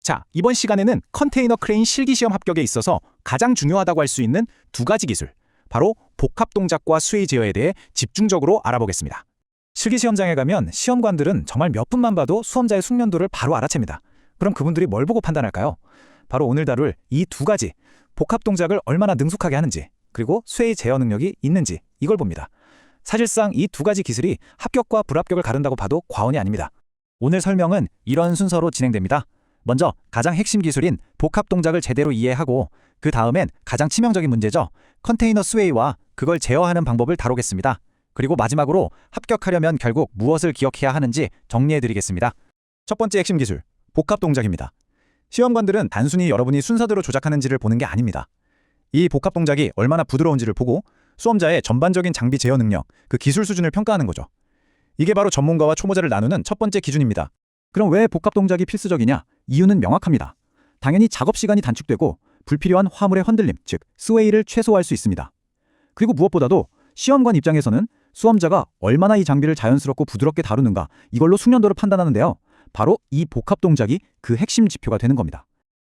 자, 이번 시간에는 컨테이너 크레인 실기시험 합격에 있어서 가장 중요하다고 할 수 있는 두 가지 기술, 바로 복합 동작과 스웨이 제어에 대해 집중적으로 알아보겠습니다. 실기시험장에 가면 시험관들은 정말 몇 분만 봐도 수험자의 숙련도를 바로 알아챕니다. 그럼 그분들이 뭘 보고 판단할까요? 바로 오늘 다룰 이 두 가지, 복합 동작을 얼마나 능숙하게 하는지, 그리고 스웨이 제어 능력이 있는지, 이걸 봅니다. 사실상 이 두 가지 기술이 합격과 불합격을 가른다고 봐도 과언이 아닙니다. 오늘 설명은 이런 순서로 진행됩니다. 먼저 가장 핵심 기술인 복합 동작을 제대로 이해하고, 그 다음엔 가장 치명적인 문제죠. 컨테이너 스웨이와 그걸 제어하는 방법을 다루겠습니다. 그리고 마지막으로 합격하려면 결국 무엇을 기억해야 하는지 정리해드리겠습니다. 첫 번째 핵심 기술, 복합 동작입니다. 시험관들은 단순히 여러분이 순서대로 조작하는지를 보는 게 아닙니다. 이 복합 동작이 얼마나 부드러운지를 보고 수험자의 전반적인 장비 제어 능력, 그 기술 수준을 평가하는 거죠. 이게 바로 전문가와 초보자를 나누는 첫 번째 기준입니다. 그럼 왜 복합 동작이 필수적이냐? 이유는 명확합니다. 당연히 작업 시간이 단축되고 불필요한 화물의 흔들림, 즉 스웨이를 최소화할 수 있습니다. 그리고 무엇보다도 시험관 입장에서는 수험자가 얼마나 이 장비를 자연스럽고 부드럽게 다루는가, 이걸로 숙련도를 판단하는데요. 바로 이 복합 동작이 그 핵심 지표가 되는 겁니다.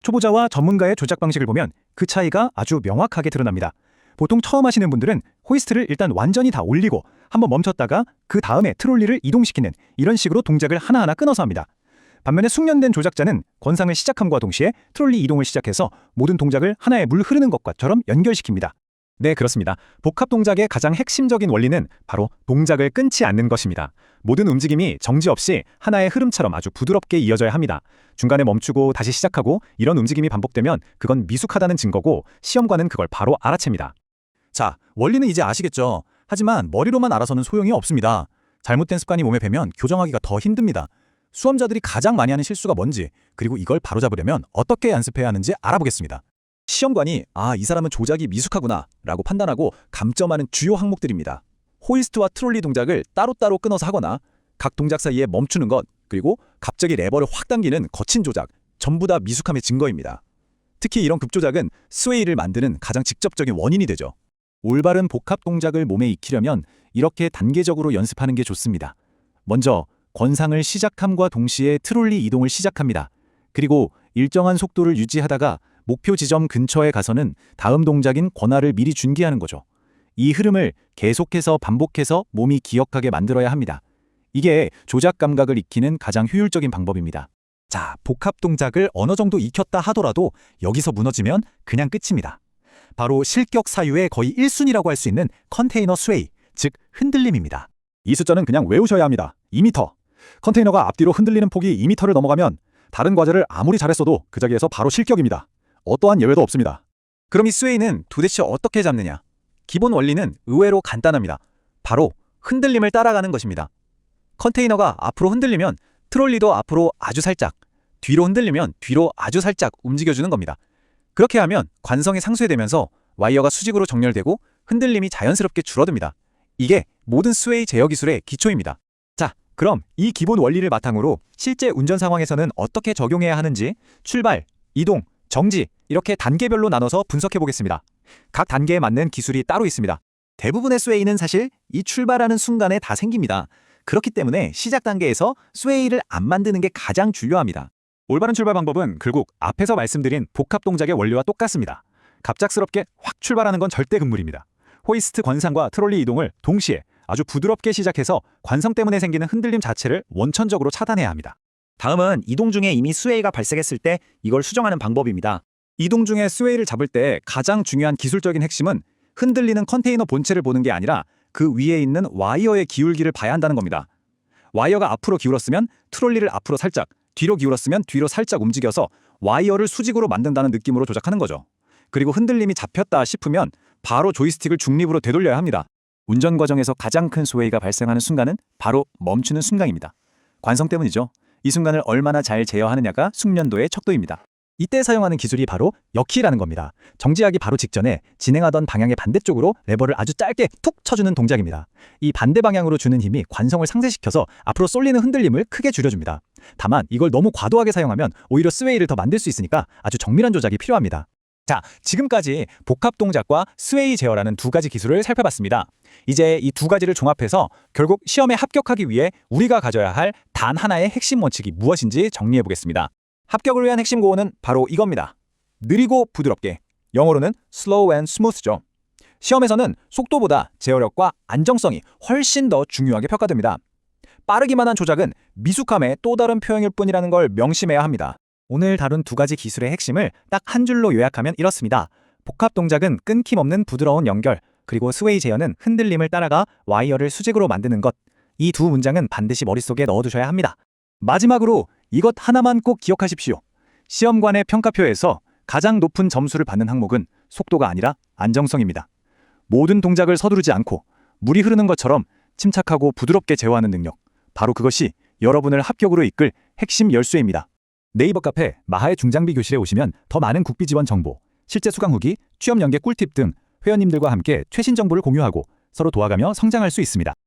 초보자와 전문가의 조작 방식을 보면 그 차이가 아주 명확하게 드러납니다. 보통 처음 하시는 분들은 호이스트를 일단 완전히 다 올리고 한번 멈췄다가 그 다음에 트롤리를 이동시키는 이런 식으로 동작을 하나하나 끊어서 합니다. 반면에 숙련된 조작자는 권상을 시작함과 동시에 트롤리 이동을 시작해서 모든 동작을 하나의 물 흐르는 것과처럼 연결시킵니다. 네, 그렇습니다. 복합 동작의 가장 핵심적인 원리는 바로 동작을 끊지 않는 것입니다. 모든 움직임이 정지 없이 하나의 흐름처럼 아주 부드럽게 이어져야 합니다. 중간에 멈추고 다시 시작하고 이런 움직임이 반복되면 그건 미숙하다는 증거고, 시험관은 그걸 바로 알아챕니다. 자, 원리는 이제 아시겠죠? 하지만 머리로만 알아서는 소용이 없습니다. 잘못된 습관이 몸에 배면 교정하기가 더 힘듭니다. 수험자들이 가장 많이 하는 실수가 뭔지, 그리고 이걸 바로잡으려면 어떻게 연습해야 하는지 알아보겠습니다. 시험관이 이 사람은 조작이 미숙하구나 라고 판단하고 감점하는 주요 항목들입니다. 호이스트와 트롤리 동작을 따로따로 끊어서 하거나 각 동작 사이에 멈추는 것, 그리고 갑자기 레버를 확 당기는 거친 조작, 전부 다 미숙함의 증거입니다. 특히 이런 급조작은 스웨이를 만드는 가장 직접적인 원인이 되죠. 올바른 복합 동작을 몸에 익히려면 이렇게 단계적으로 연습하는 게 좋습니다. 먼저 권상을 시작함과 동시에 트롤리 이동을 시작합니다. 그리고 일정한 속도를 유지하다가 목표 지점 근처에 가서는 다음 동작인 권하를 미리 준비하는 거죠. 이 흐름을 계속해서 반복해서 몸이 기억하게 만들어야 합니다. 이게 조작 감각을 익히는 가장 효율적인 방법입니다. 자, 복합 동작을 어느 정도 익혔다 하더라도 여기서 무너지면 그냥 끝입니다. 바로 실격 사유의 거의 1순위라고 할 수 있는 컨테이너 스웨이, 즉 흔들림입니다. 이 숫자는 그냥 외우셔야 합니다. 2m. 컨테이너가 앞뒤로 흔들리는 폭이 2m를 넘어가면 다른 과제를 아무리 잘했어도 그 자리에서 바로 실격입니다. 어떠한 예외도 없습니다. 그럼 이 스웨이는 도대체 어떻게 잡느냐? 기본 원리는 의외로 간단합니다. 바로 흔들림을 따라가는 것입니다. 컨테이너가 앞으로 흔들리면 트롤리도 앞으로 아주 살짝, 뒤로 흔들리면 뒤로 아주 살짝 움직여주는 겁니다. 그렇게 하면 관성이 상쇄되면서 와이어가 수직으로 정렬되고 흔들림이 자연스럽게 줄어듭니다. 이게 모든 스웨이 제어 기술의 기초입니다. 자, 그럼 이 기본 원리를 바탕으로 실제 운전 상황에서는 어떻게 적용해야 하는지 출발, 이동, 정지 이렇게 단계별로 나눠서 분석해 보겠습니다. 각 단계에 맞는 기술이 따로 있습니다. 대부분의 스웨이는 사실 이 출발하는 순간에 다 생깁니다. 그렇기 때문에 시작 단계에서 스웨이를 안 만드는 게 가장 중요합니다. 올바른 출발 방법은 결국 앞에서 말씀드린 복합 동작의 원리와 똑같습니다. 갑작스럽게 확 출발하는 건 절대 금물입니다. 호이스트 권상과 트롤리 이동을 동시에 아주 부드럽게 시작해서 관성 때문에 생기는 흔들림 자체를 원천적으로 차단해야 합니다. 다음은 이동 중에 이미 스웨이가 발생했을 때 이걸 수정하는 방법입니다. 이동 중에 스웨이를 잡을 때 가장 중요한 기술적인 핵심은 흔들리는 컨테이너 본체를 보는 게 아니라 그 위에 있는 와이어의 기울기를 봐야 한다는 겁니다. 와이어가 앞으로 기울었으면 트롤리를 앞으로 살짝, 뒤로 기울었으면 뒤로 살짝 움직여서 와이어를 수직으로 만든다는 느낌으로 조작하는 거죠. 그리고 흔들림이 잡혔다 싶으면 바로 조이스틱을 중립으로 되돌려야 합니다. 운전 과정에서 가장 큰 스웨이가 발생하는 순간은 바로 멈추는 순간입니다. 관성 때문이죠. 이 순간을 얼마나 잘 제어하느냐가 숙련도의 척도입니다. 이때 사용하는 기술이 바로 역키라는 겁니다. 정지하기 바로 직전에 진행하던 방향의 반대쪽으로 레버를 아주 짧게 툭 쳐주는 동작입니다. 이 반대 방향으로 주는 힘이 관성을 상쇄시켜서 앞으로 쏠리는 흔들림을 크게 줄여줍니다. 다만 이걸 너무 과도하게 사용하면 오히려 스웨이를 더 만들 수 있으니까 아주 정밀한 조작이 필요합니다. 자, 지금까지 복합 동작과 스웨이 제어라는 두 가지 기술을 살펴봤습니다. 이제 이 두 가지를 종합해서 결국 시험에 합격하기 위해 우리가 가져야 할 단 하나의 핵심 원칙이 무엇인지 정리해 보겠습니다. 합격을 위한 핵심 고온은 바로 이겁니다. 느리고 부드럽게, 영어로는 slow and smooth죠. 시험에서는 속도보다 제어력과 안정성이 훨씬 더 중요하게 평가됩니다. 빠르기만 한 조작은 미숙함의 또 다른 표현일 뿐이라는 걸 명심해야 합니다. 오늘 다룬 두 가지 기술의 핵심을 딱 한 줄로 요약하면 이렇습니다. 복합 동작은 끊김없는 부드러운 연결, 그리고 스웨이 제어는 흔들림을 따라가 와이어를 수직으로 만드는 것. 이 두 문장은 반드시 머릿속에 넣어두셔야 합니다. 마지막으로 이것 하나만 꼭 기억하십시오. 시험관의 평가표에서 가장 높은 점수를 받는 항목은 속도가 아니라 안정성입니다. 모든 동작을 서두르지 않고 물이 흐르는 것처럼 침착하고 부드럽게 제어하는 능력. 바로 그것이 여러분을 합격으로 이끌 핵심 열쇠입니다. 네이버 카페 마하의 중장비 교실에 오시면 더 많은 국비 지원 정보, 실제 수강 후기, 취업 연계 꿀팁 등 회원님들과 함께 최신 정보를 공유하고 서로 도와가며 성장할 수 있습니다.